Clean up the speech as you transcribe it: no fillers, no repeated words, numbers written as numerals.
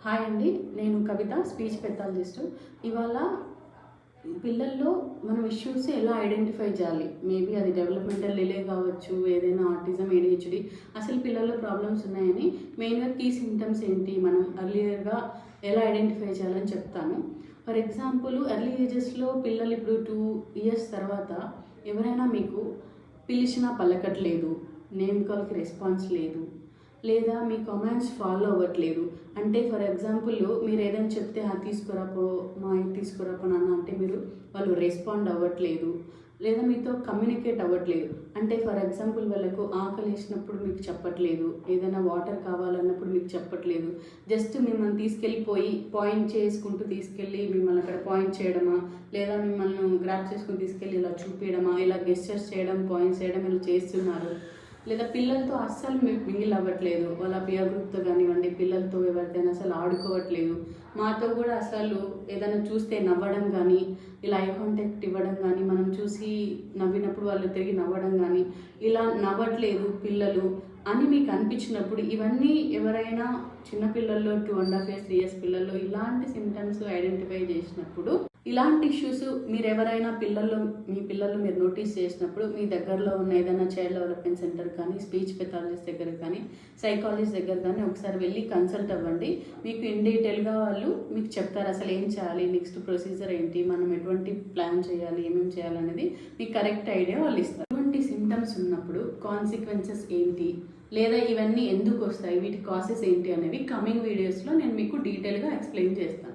Hi అండి, నేను కవిత, speech pathologist. ఇవాళ పిల్లల్లో మనం ఇష్యూస్ ఎలా ఐడెంటిఫై చేయాలి, మేబీ అది డెవలప్మెంటల్ డిలే కావచ్చు, ఏదైనా ఆటిజం, ఏడిహెచ్డి, అసలు పిల్లల్లో ప్రాబ్లమ్స్ ఉన్నాయని మెయిన్గా కీ సిమ్టమ్స్ ఏంటి, మనం ఎర్లియర్గా ఎలా ఐడెంటిఫై చేయాలని చెప్తాను. ఫర్ ఎగ్జాంపుల్, ఎర్లీ ఏజెస్లో పిల్లలు ఇప్పుడు 2 ఇయర్స్ తర్వాత ఎవరైనా మీకు పిలిచినా పలకట్లేదు, నేమ్ కాల్కి రెస్పాన్స్ లేదు, లేదా మీ కమాండ్స్ ఫాలో అవ్వట్లేదు అంటే, ఫర్ ఎగ్జాంపుల్ మీరు ఏదైనా చెప్తే తీసుకురాపో మా తీసుకురాపో నాన్న అంటే వాళ్ళు రెస్పాండ్ అవ్వట్లేదు, లేదా మీతో కమ్యూనికేట్ అవ్వట్లేదు అంటే, ఫర్ ఎగ్జాంపుల్ వాళ్ళకు ఆకలి వేసినప్పుడు మీకు చెప్పట్లేదు, ఏదైనా వాటర్ కావాలన్నప్పుడు మీకు చెప్పట్లేదు, జస్ట్ మిమ్మల్ని తీసుకెళ్ళిపోయి పాయింట్ చేసుకుంటూ తీసుకెళ్ళి మిమ్మల్ని అక్కడ పాయింట్ చేయడమా, లేదా మిమ్మల్ని గ్రాప్ చేసుకుని తీసుకెళ్ళి ఇలా చూపించడమా, ఇలా గెస్చర్స్ చేయడం, పాయింట్స్ చేయడం ఇలా చేస్తున్నారు. లేదా పిల్లలతో అస్సలు మింగిల్ అవ్వట్లేదు, వాళ్ళ పియర్ గ్రూప్తో కానివ్వండి, పిల్లలతో ఎవరితోనైనా అసలు ఆడుకోవట్లేదు, మాతో కూడా అసలు ఏదైనా చూస్తే నవ్వడం కానీ, ఇలా ఐ కాంటాక్ట్ ఇవ్వడం కానీ, మనం చూసి నవ్వినప్పుడు వాళ్ళు తిరిగి నవ్వడం కానీ, ఇలా నవ్వట్లేదు పిల్లలు అని మీకు అనిపించినప్పుడు, ఇవన్నీ ఎవరైనా చిన్నపిల్లల్లో 2.5 years 3 years పిల్లల్లో ఇలాంటి సిమ్టమ్స్ ఐడెంటిఫై చేసినప్పుడు, ఇలాంటి ఇష్యూస్ మీరు ఎవరైనా మీ పిల్లల్లో మీరు నోటీస్ చేసినప్పుడు, మీ దగ్గరలో ఉన్న ఏదైనా చైల్డ్ డెవలప్మెంట్ సెంటర్ కానీ, స్పీచ్ పెథాలజిస్ట్ దగ్గర కానీ, సైకాలజిస్ట్ దగ్గర కానీ ఒకసారి వెళ్ళి కన్సల్ట్ అవ్వండి. మీకు ఇన్ డీటెయిల్గా వాళ్ళు మీకు చెప్తారు అసలు ఏం చేయాలి, నెక్స్ట్ ప్రొసీజర్ ఏంటి, మనం ఎటువంటి ప్లాన్ చేయాలి, ఏమేమి చేయాలనేది మీకు కరెక్ట్ ఐడియా వాళ్ళు ఇస్తారు. ఇటువంటి సిమ్టమ్స్ ఉన్నప్పుడు కాన్సిక్వెన్సెస్ ఏంటి, లేదా ఇవన్నీ ఎందుకు వస్తాయి, వీటి కాసెస్ ఏంటి అనేవి కమింగ్ వీడియోస్లో నేను మీకు డీటెయిల్గా ఎక్స్ప్లెయిన్ చేస్తాను.